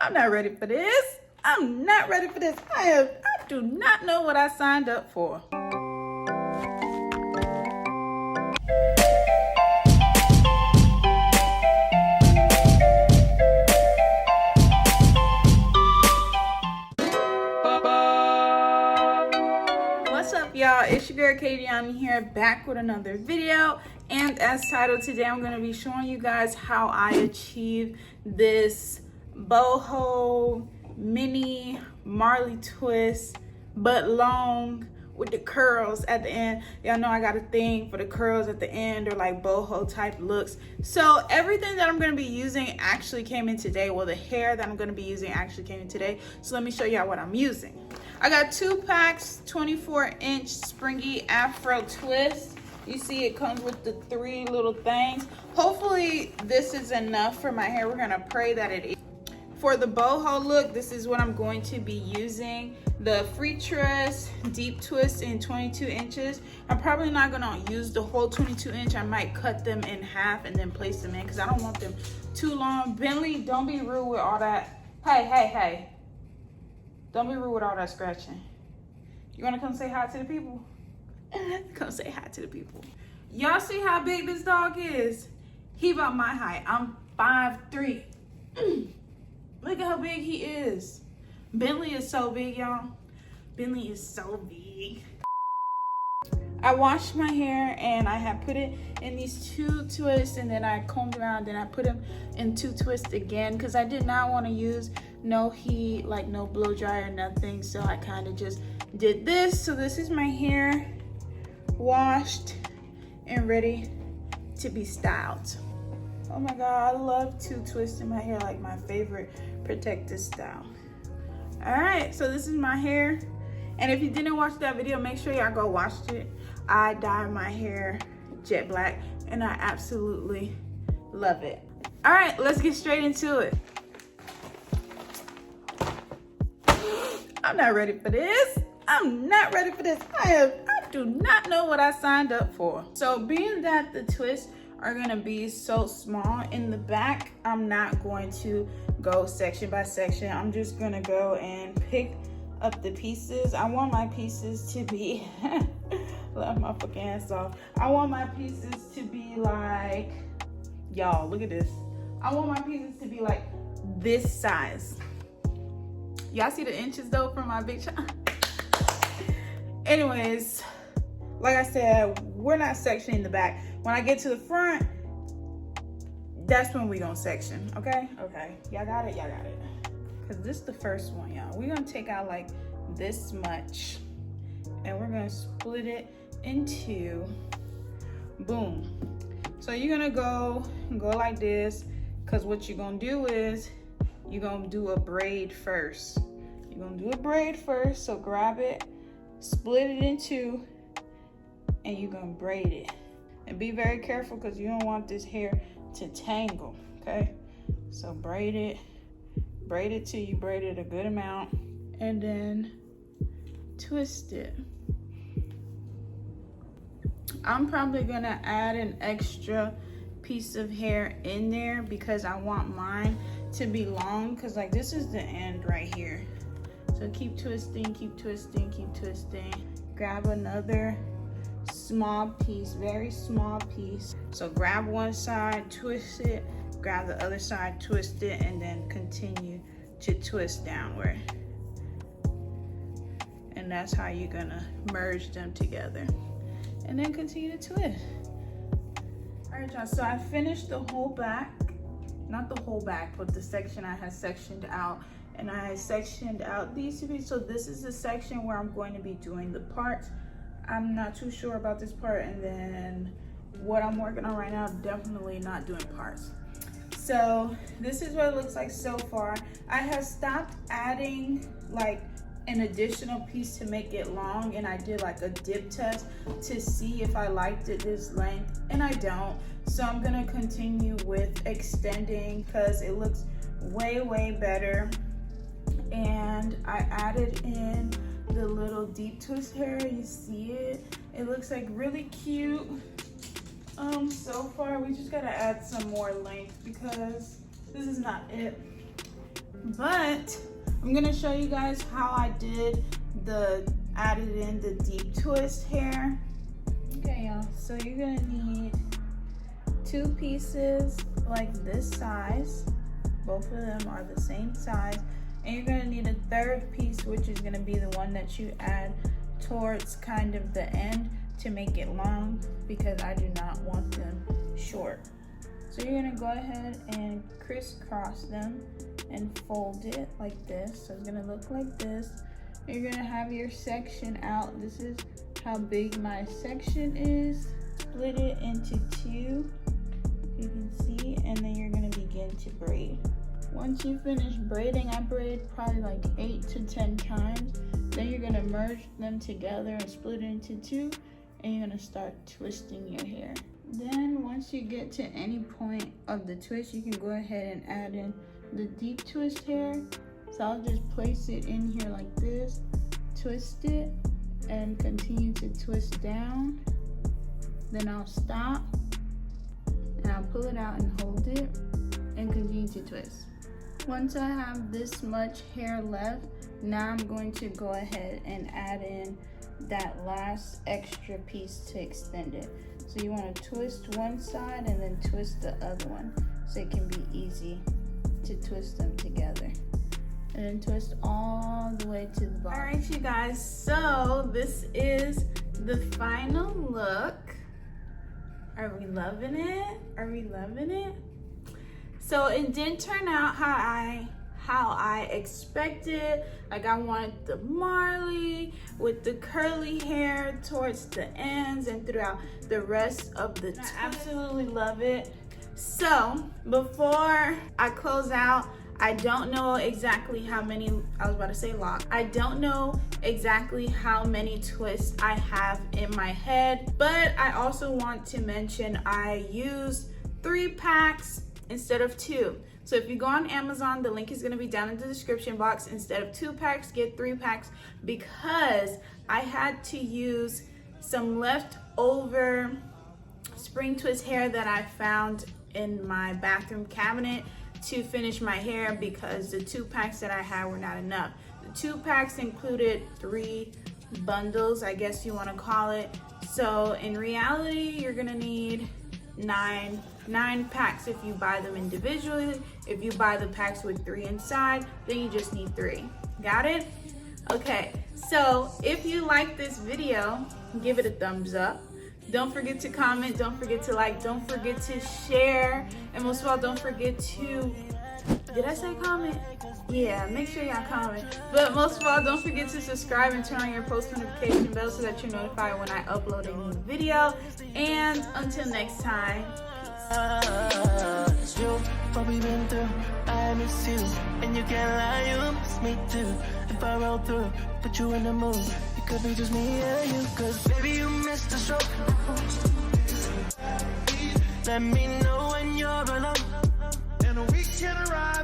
I'm not ready for this. I'm not ready for this. I do not know what I signed up for. What's up, y'all? It's your girl KDiani here, back with another video. And as titled, today I'm going to be showing you guys how I achieve this boho mini Marley twist, but long with the curls at the end. Y'all know I got a thing for the curls at the end, or like boho type looks. So everything that I'm going to be using actually came in today. Well, the hair that I'm going to be using actually came in today. So let me show y'all what I'm using. I got 2 packs, 24-inch springy afro twist. You see it comes with the 3 little things. Hopefully this is enough for my hair. We're gonna pray that it is. For the boho look, this is what I'm going to be using. The free tress deep twist in 22 inches. I'm probably not gonna use the whole 22 inch. I might cut them in half and then place them in because I don't want them too long. Bentley, don't be rude with all that. Hey. Don't be rude with all that scratching. You wanna come say hi to the people? Come say hi to the people. Y'all see how big this dog is? He about my height. I'm 5'3". Look at how big he is. Bentley is so big, y'all. Bentley is so big. I washed my hair and I had put it in these 2 twists, and then I combed around and I put them in 2 twists again because I did not want to use no heat, like no blow dryer, nothing. So I kind of just did this. So this is my hair washed and ready to be styled. Oh my God, I love 2 twists in my hair, like my favorite protective style. All right, so this is my hair. And if you didn't watch that video, make sure y'all go watch it. I dyed my hair jet black and I absolutely love it. All right, let's get straight into it. I'm not ready for this. I'm not ready for this. I do not know what I signed up for. So being that the twists are gonna be so small in the back, I'm not going to go section by section. I'm just gonna go and pick up the pieces. I want my pieces to be, left my fucking ass off. I want my pieces to be like, y'all, look at this. I want my pieces to be like this size. Y'all see the inches though from my big child? Anyways, like I said, we're not sectioning the back. When I get to the front, that's when we gonna section, okay? Okay, y'all got it? Y'all got it. Cause this is the first one, y'all. We're gonna take out like this much and we're gonna split it into, boom. So you're gonna go like this, cause what you're gonna do is you're gonna do a braid first. You're gonna do a braid first, so grab it, split it in 2, and you're gonna braid it. And be very careful because you don't want this hair to tangle, okay? So braid it till you braid it a good amount, and then twist it. I'm probably gonna add an extra piece of hair in there because I want mine to be long, because like this is the end right here. So keep twisting, keep twisting, keep twisting. Grab another small piece, very small piece. So grab one side, twist it, grab the other side, twist it, and then continue to twist downward. And that's how you're gonna merge them together. And then continue to twist. All right, y'all, so I finished the whole back. Not the whole back, but the section I had sectioned out. And I sectioned out these 2 pieces. So this is the section where I'm going to be doing the parts. I'm not too sure about this part, and then what I'm working on right now, definitely not doing parts. So this is what it looks like so far. I have stopped adding like an additional piece to make it long, and I did like a dip test to see if I liked it this length, and I don't. So I'm gonna continue with extending because it looks way better. And I added in the little deep twist hair. You see it? It looks like really cute. So far we just gotta add some more length because this is not it. But I'm gonna show you guys how I did added in the deep twist hair. Okay, y'all, so you're gonna need 2 pieces like this size. Both of them are the same size. And you're gonna need a 3rd piece, which is gonna be the one that you add towards kind of the end to make it long, because I do not want them short. So you're gonna go ahead and crisscross them and fold it like this. So it's gonna look like this. You're gonna have your section out. This is how big my section is. Split it into 2, you can see, and then you're gonna begin to braid. Once you finish braiding, I braid probably like 8 to 10 times. Then you're gonna merge them together and split it into 2, and you're gonna start twisting your hair. Then once you get to any point of the twist, you can go ahead and add in the deep twist hair. So I'll just place it in here like this, twist it, and continue to twist down. Then I'll stop, and I'll pull it out and hold it, and continue to twist. Once I have this much hair left, now I'm going to go ahead and add in that last extra piece to extend it. So you want to twist one side and then twist the other one, so it can be easy to twist them together. And then twist all the way to the bottom. All right, you guys, so this is the final look. Are we loving it? Are we loving it? So it didn't turn out how I expected. Like, I wanted the Marley with the curly hair towards the ends and throughout the rest of the twist. I absolutely love it. So before I close out, I don't know exactly how many, I was about to say lock. I don't know exactly how many twists I have in my head, but I also want to mention I used 3 packs instead of 2. So if you go on Amazon, the link is gonna be down in the description box. Instead of 2 packs, get 3 packs, because I had to use some leftover spring twist hair that I found in my bathroom cabinet to finish my hair, because the 2 packs that I had were not enough. The 2 packs included 3 bundles, I guess you want to call it. So in reality, you're gonna need 9 packs if you buy them individually. If you buy the packs with 3 inside, then you just need 3. Got it? Okay, so if you like this video, give it a thumbs up. Don't forget to comment, don't forget to like, don't forget to share, and most of all, don't forget to, did I say comment? Yeah, make sure y'all comment. But most of all, don't forget to subscribe and turn on your post notification bell so that you're notified when I upload a new video. And until next time, peace. What we've been through, I miss you, and you can't lie, you miss me too. If I roll through, put you in the mood, it could be just me and you, cause baby you missed the show. Let me know when you're alone, and we can ride.